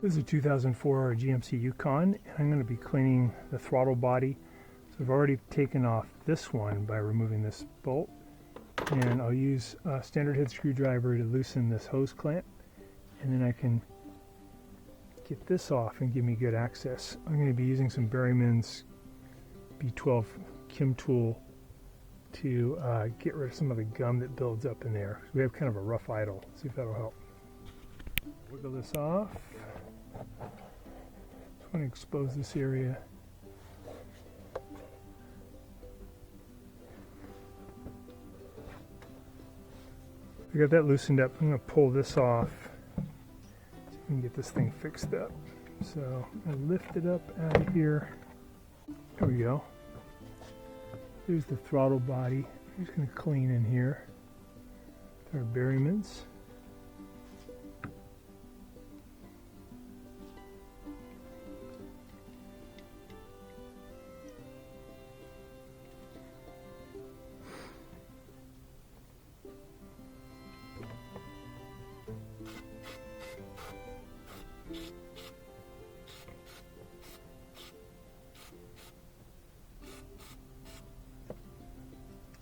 This is a 2004 GMC Yukon, and I'm going to be cleaning the throttle body. So I've already taken off this one by removing this bolt, and I'll use a standard head screwdriver to loosen this hose clamp, and then I can get this off and give me good access. I'm going to be using some Berryman's B12 Kim tool to get rid of some of the gum that builds up in there. So we have kind of a rough idle. Let's see if that'll help. Wiggle this off. Just want to expose this area. I got that loosened up. I'm going to pull this off so we can get this thing fixed up. So I lift it up out of here. There we go. There's the throttle body. I'm just going to clean in here with our Berryman's.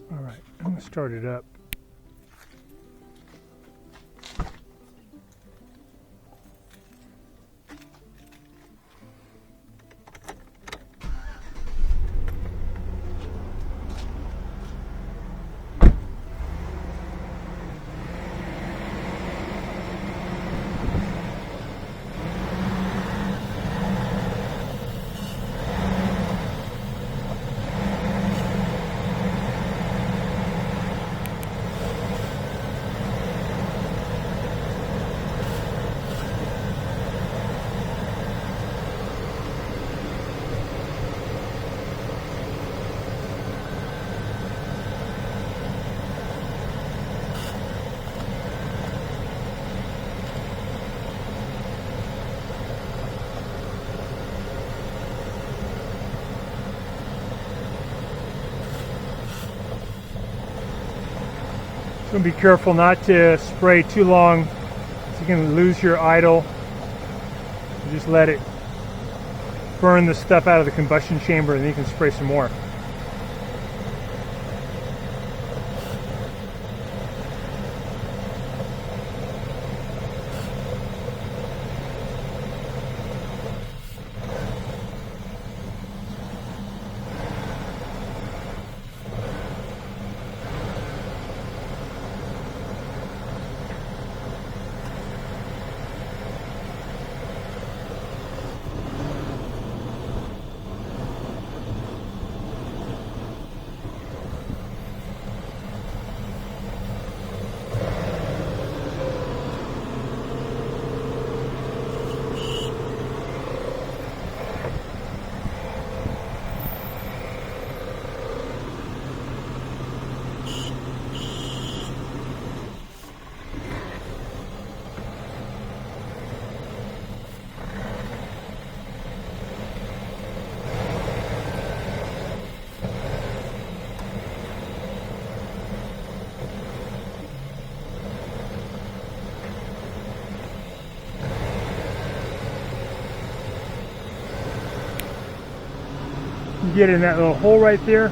All right, I'm going to start it up. So be careful not to spray too long, so you can lose your idle. You just let it burn the stuff out of the combustion chamber, and then you can spray some more. You get in that little hole right there.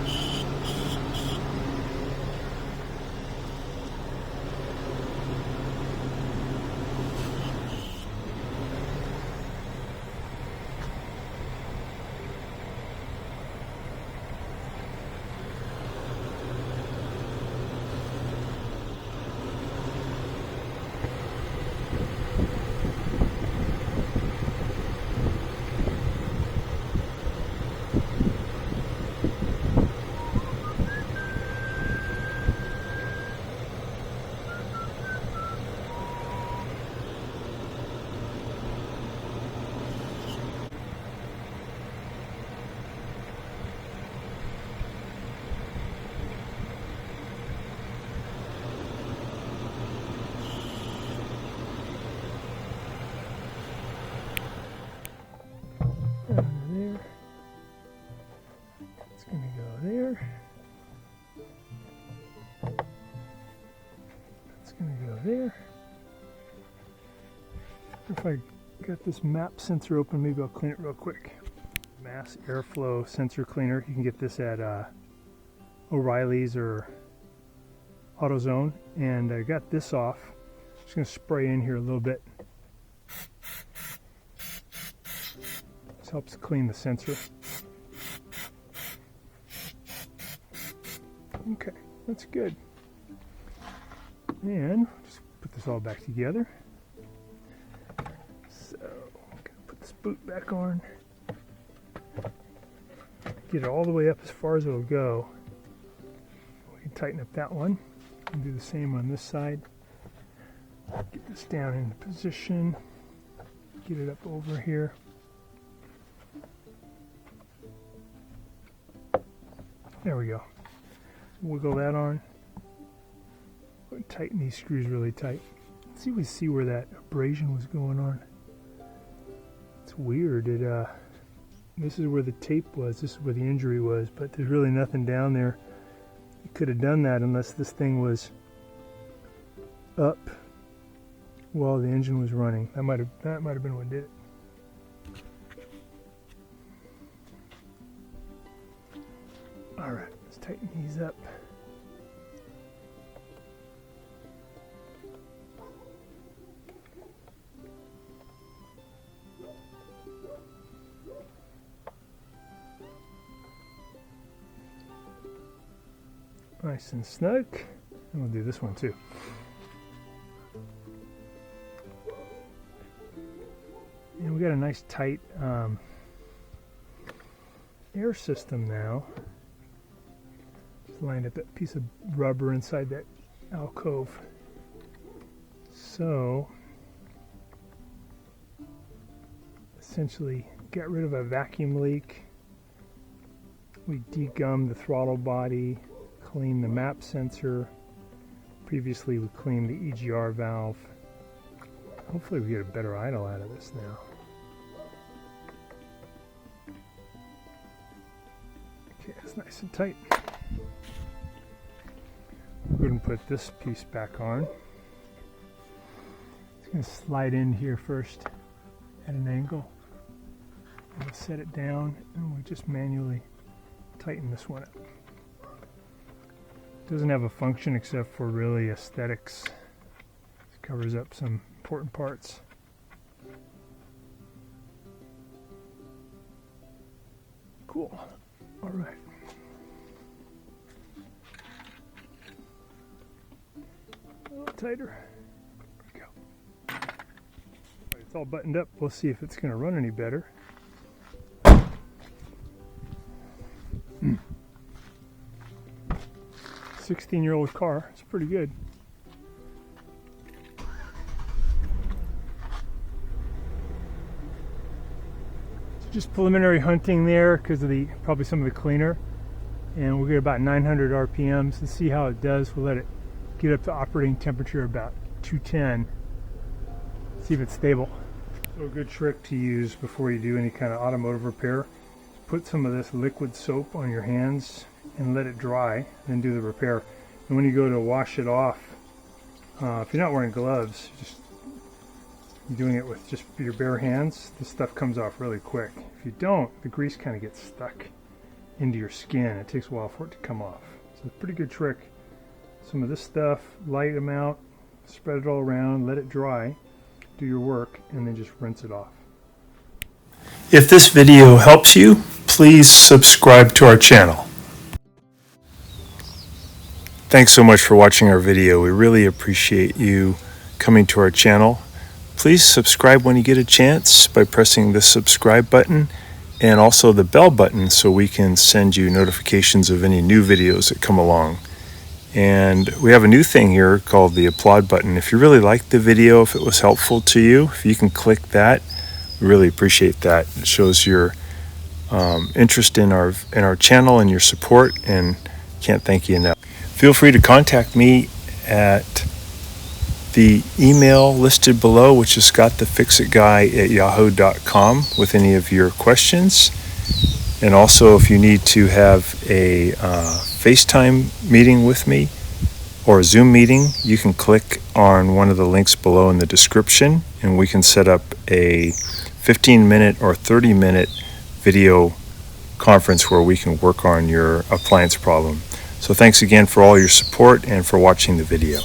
There. It's going to go there. It's going to go there. If I Got this map sensor open. Maybe I'll clean it real quick. Mass airflow sensor cleaner. You can get this at O'Reilly's or AutoZone. And I got this off. Just going to spray in here a little bit. This helps clean the sensor. Okay, that's good. And just put this all back together. So, I'm going to put this boot back on. Get it all the way up as far as it'll go. We can tighten up that one. And do the same on this side. Get this down into position. Get it up over here. There we go. Wiggle that on. Tighten these screws really tight. We see where that abrasion was going on. It's weird. This is where the tape was. This is where the injury was, but there's really nothing down there. You could have done that unless this thing was up while the engine was running. That might have been what did it. All right, let's tighten these up. Nice and snug. And we'll do this one too. And we got a nice tight air system now. Just lined up that piece of rubber inside that alcove. So essentially got rid of a vacuum leak. We degummed the throttle body. Clean the map sensor. Previously we cleaned the EGR valve. Hopefully we get a better idle out of this now. Okay, it's nice and tight. We're going to put this piece back on. It's going to slide in here first at an angle. We'll set it down and we'll just manually tighten this one up. Doesn't have a function except for really aesthetics. It covers up some important parts. Cool. All right. A little tighter. There we go. All right, it's all buttoned up. We'll see if it's going to run any better. 16-year-old car. It's pretty good. So just preliminary hunting there because of probably some of the cleaner, and we'll get about 900 RPMs to see how it does. We'll let it get up to operating temperature about 210. See if it's stable. So a good trick to use before you do any kind of automotive repair: put some of this liquid soap on your hands and let it dry, then do the repair. And when you go to wash it off, if you're not wearing gloves, you're doing it with just your bare hands, this stuff comes off really quick. If you don't, the grease kind of gets stuck into your skin. It takes a while for it to come off. So it's a pretty good trick. Some of this stuff, light amount, spread it all around, let it dry, do your work, and then just rinse it off. If this video helps you, please subscribe to our channel. Thanks so much for watching our video. We really appreciate you coming to our channel. Please subscribe when you get a chance by pressing the subscribe button and also the bell button so we can send you notifications of any new videos that come along. And we have a new thing here called the applaud button. If you really liked the video, if it was helpful to you, if you can click that, we really appreciate that. It shows your interest in our channel and your support, and can't thank you enough. Feel free to contact me at the email listed below, which is scottthefixitguy@yahoo.com, with any of your questions. And also, if you need to have a FaceTime meeting with me, or a Zoom meeting, you can click on one of the links below in the description and we can set up a 15-minute or 30-minute video conference where we can work on your appliance problem. So thanks again for all your support and for watching the video.